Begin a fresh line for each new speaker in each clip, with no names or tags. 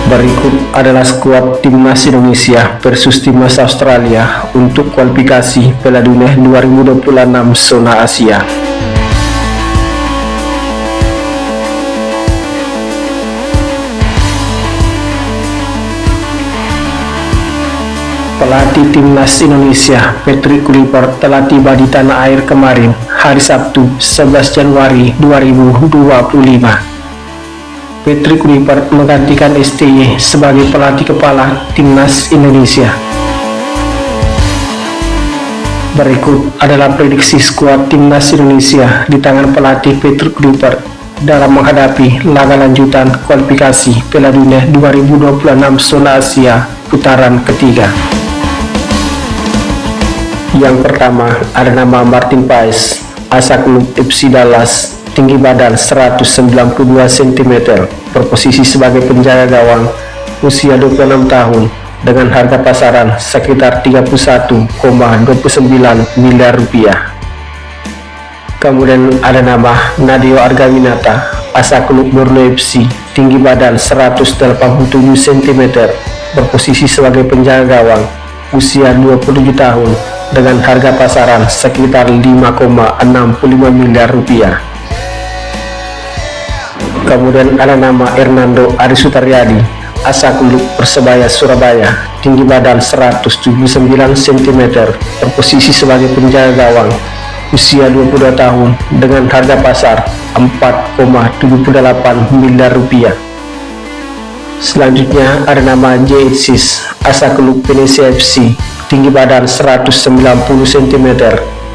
Berikut adalah skuad timnas Indonesia versus timnas Australia untuk kualifikasi Piala Dunia 2026 zona Asia. Pelatih timnas Indonesia Patrick Kluivert telah tiba di tanah air kemarin, hari Sabtu 11 Januari 2025. Patrick Kluivert menggantikan STY sebagai pelatih kepala timnas Indonesia. Berikut adalah prediksi skuad timnas Indonesia di tangan pelatih Patrick Kluivert dalam menghadapi laga lanjutan kualifikasi Piala Dunia 2026 zona Asia putaran ketiga. Yang pertama ada nama Martin Paes, asal klub FC Dallas, tinggi badan 192 cm, berposisi sebagai penjaga gawang, usia 26 tahun, dengan harga pasaran sekitar 31,29 miliar rupiah. Kemudian ada nama Nadeo Argawinata, asal klub Borneo FC, tinggi badan 187 cm, berposisi sebagai penjaga gawang, usia 27 tahun, dengan harga pasaran sekitar 5,65 miliar rupiah. Kemudian ada nama Hernando Arisutaryadi, asal klub Persebaya Surabaya, tinggi badan 179 cm, berposisi sebagai penjaga gawang, usia 22 tahun, dengan harga pasar 4,78 miliar rupiah. Selanjutnya ada nama Jay Sis, asal klub Venezia FC, tinggi badan 190 cm,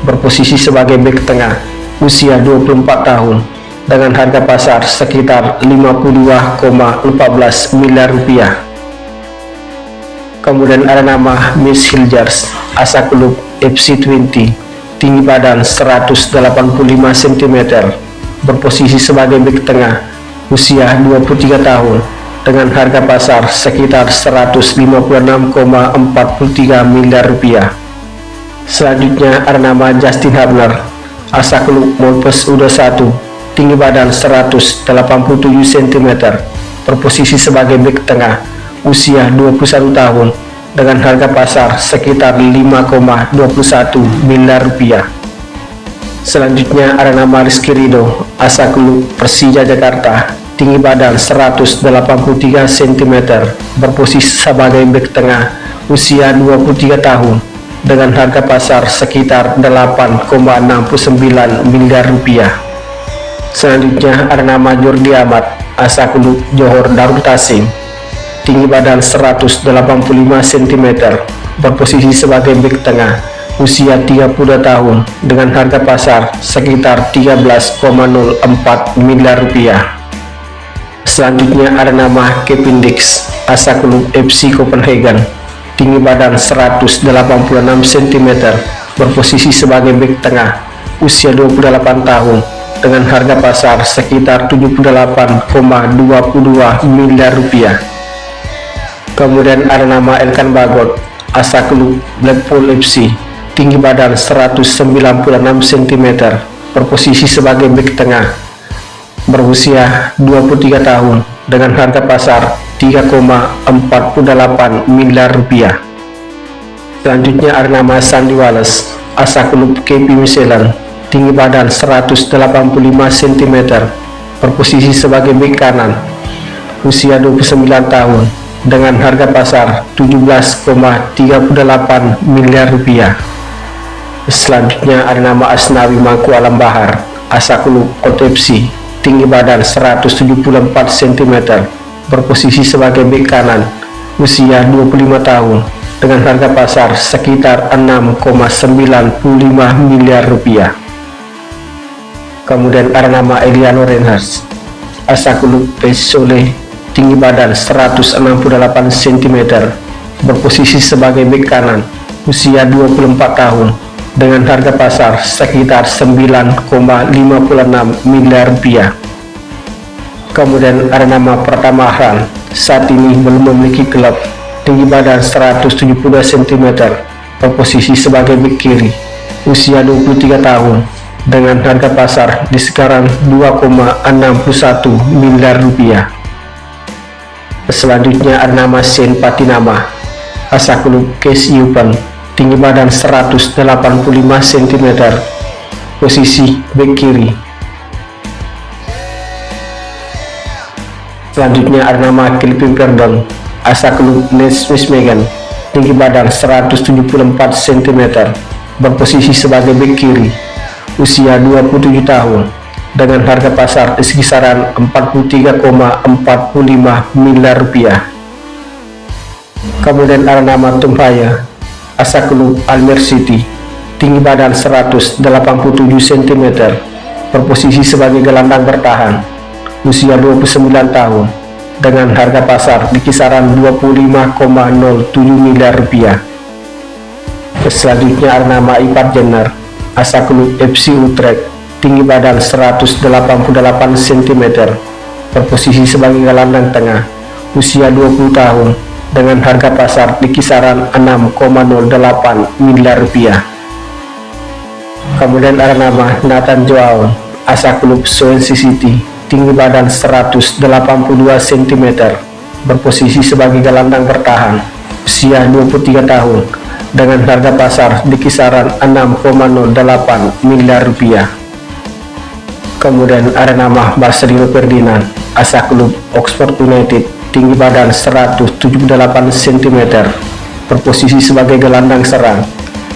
berposisi sebagai bek tengah, usia 24 tahun, dengan harga pasar sekitar 52,14 miliar rupiah. Kemudian ada nama Miss Hilgers, asal klub FC Twente, tinggi badan 185 cm, berposisi sebagai bek tengah, usia 23 tahun, dengan harga pasar sekitar 156,43 miliar rupiah. Selanjutnya ada nama Justin Hubner, asal klub Molpes U21, tinggi badan 187 cm, berposisi sebagai bek tengah, usia 21 tahun, dengan harga pasar sekitar 5,21 miliar rupiah. Selanjutnya ada nama Rizky Ridho, asal klub Persija Jakarta, tinggi badan 183 cm, berposisi sebagai bek tengah, usia 23 tahun, dengan harga pasar sekitar 8,69 miliar rupiah. Selanjutnya ada nama Jordi Amat, asal klub Johor Darul Tasim, tinggi badan 185 cm, berposisi sebagai bek tengah, usia 32 tahun, dengan harga pasar sekitar 13,04 miliar rupiah. Selanjutnya ada nama Kevin Dix, asal klub FC Copenhagen, tinggi badan 186 cm, berposisi sebagai bek tengah, usia 28 tahun, dengan harga pasar sekitar 78,22 miliar rupiah. Kemudian ada nama Elkan Bagot, asal klub Blackpool FC, tinggi badan 196 cm, berposisi sebagai bek tengah, berusia 23 tahun, dengan harga pasar 3,48 miliar rupiah. Selanjutnya ada nama Sandy Wallace, asal klub KP Michelin, tinggi badan 185 cm, berposisi sebagai bek kanan, usia 29 tahun, dengan harga pasar 17,38 miliar rupiah. Selanjutnya ada nama Asnawi Mangku Alam Bahar, asal klub Koto FC, tinggi badan 174 cm, berposisi sebagai bek kanan, usia 25 tahun, dengan harga pasar sekitar 6,95 miliar rupiah. Kemudian ada nama Eliano Reinhardt, asal klub Pesole, tinggi badan 168 cm, berposisi sebagai bek kanan, usia 24 tahun, dengan harga pasar sekitar 9,56 miliar rupiah. Kemudian ada nama Pratama Ahran, saat ini belum memiliki klub, tinggi badan 172 cm, berposisi sebagai bek kiri, usia 23 tahun, dengan harga pasar di sekarang 2,61 miliar rupiah. Selanjutnya ada nama Shane Patinama, asal klub KS Eupen, tinggi badan 185 cm, posisi bek kiri. Selanjutnya ada nama Kelvin Verdon, asal klub Nijmegen, tinggi badan 174 cm, berposisi sebagai bek kiri, usia 27 tahun, dengan harga pasar di kisaran 43,45 miliar rupiah. Kemudian ada nama Tom Haya, asal klub Almere City, tinggi badan 187 cm, berposisi sebagai gelandang bertahan, usia 29 tahun, dengan harga pasar di kisaran 25,07 miliar rupiah. Selanjutnya ada nama Ivar Jenner, asal klub FC Utrecht, tinggi badan 188 cm, berposisi sebagai gelandang tengah, usia 20 tahun, dengan harga pasar di kisaran 6,08 miliar rupiah. Kemudian ada nama Nathan Joao, asal klub Swansea City, tinggi badan 182 cm, berposisi sebagai gelandang bertahan, usia 23 tahun, dengan harga pasar di kisaran 6,08 miliar rupiah. Kemudian ada nama Marcelino Ferdinand, asal klub Oxford United, tinggi badan 178 cm, berposisi sebagai gelandang serang,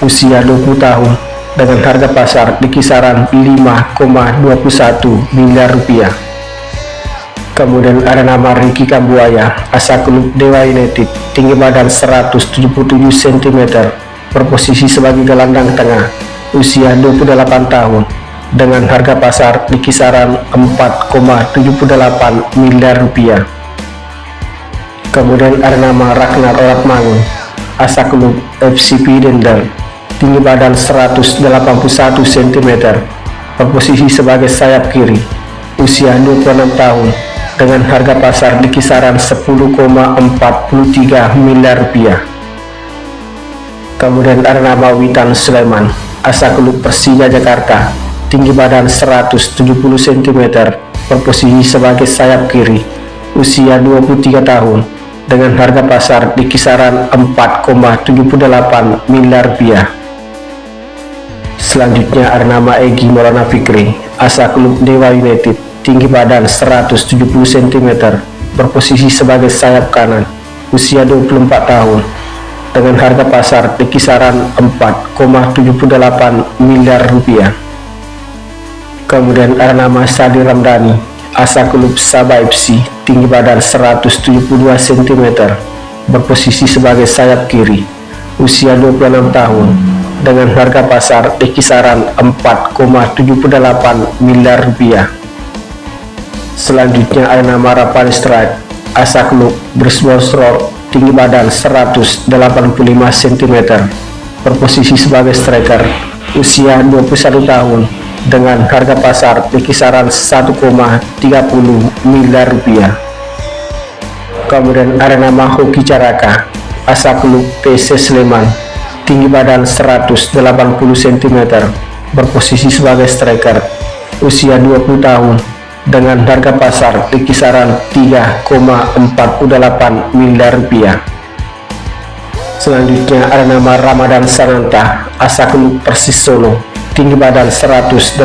usia 20 tahun, dengan harga pasar di kisaran 5,21 miliar rupiah. Kemudian ada nama Ricky Kambuaya, asal klub Dewa United, tinggi badan 177 cm, berposisi sebagai gelandang tengah, usia 28 tahun, dengan harga pasar di kisaran 4,78 miliar rupiah. Kemudian ada nama Ragnar Oratmangun, asal klub FC Pidendal, tinggi badan 181 cm, berposisi sebagai sayap kiri, usia 26 tahun, dengan harga pasar di kisaran 10,43 miliar rupiah. Kemudian ada nama Witan Sulaiman, asal klub Persija Jakarta, tinggi badan 170 cm, berposisi sebagai sayap kiri, usia 23 tahun, dengan harga pasar di kisaran 4,78 miliar rupiah. Selanjutnya ada nama Egy Maulana Fikri, asal klub Dewa United, tinggi badan 170 cm, berposisi sebagai sayap kanan, usia 24 tahun, dengan harga pasar di kisaran 4,78 miliar rupiah. Kemudian ada nama Sadi Ramdhani, asal klub Sabah FC, tinggi badan 172 cm, berposisi sebagai sayap kiri, usia 26 tahun, dengan harga pasar di kisaran 4,78 miliar rupiah. Selanjutnya ada nama Rafael Strijk, asal klub Brisbane, tinggi badan 185 cm, berposisi sebagai striker, usia 21 tahun, dengan harga pasar di kisaran 1,30 miliar rupiah. Kemudian ada nama Hoki Caraka, asal klub PSS Sleman, tinggi badan 180 cm, berposisi sebagai striker, usia 20 tahun, dengan harga pasar di kisaran 3,48 miliar rupiah. Selanjutnya ada nama Ramadan Sananta, asal klub Persis Solo, tinggi badan 182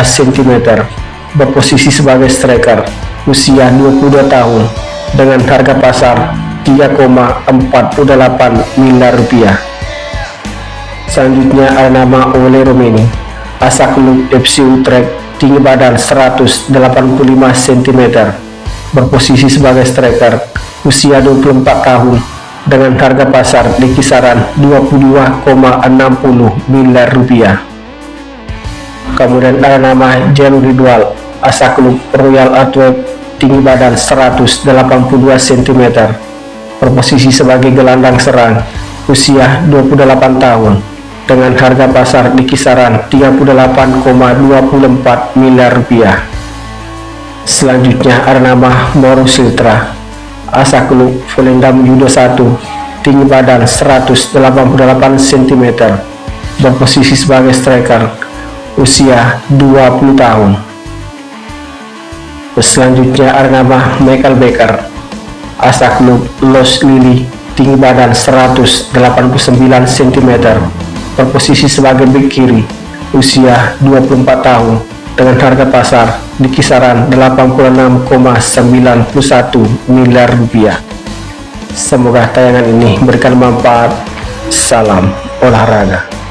cm, berposisi sebagai striker, usia 22 tahun, dengan harga pasar 3,48 miliar rupiah. Selanjutnya ada nama Ole Romeni, asal klub FC Utrecht, tinggi badan 185 cm, berposisi sebagai striker, usia 24 tahun, dengan harga pasar di kisaran 22,60 miliar rupiah. Kemudian ada nama Jan Ridwal, asal klub Royal Antwerp, tinggi badan 182 cm, berposisi sebagai gelandang serang, usia 28 tahun, dengan harga pasar di kisaran 38,24 miliar rupiah. Selanjutnya ada nama Mauro Siltra, asal klub Volendam Judo 1, tinggi badan 188 cm, berposisi sebagai striker, usia 20 tahun. Selanjutnya ada nama Michael Becker, asa klub Los Lily, tinggi badan 189 cm, berposisi sebagai bek kiri, usia 24 tahun, dengan harga pasar di kisaran 86,91 miliar rupiah. Semoga tayangan ini memberikan manfaat. Salam olahraga.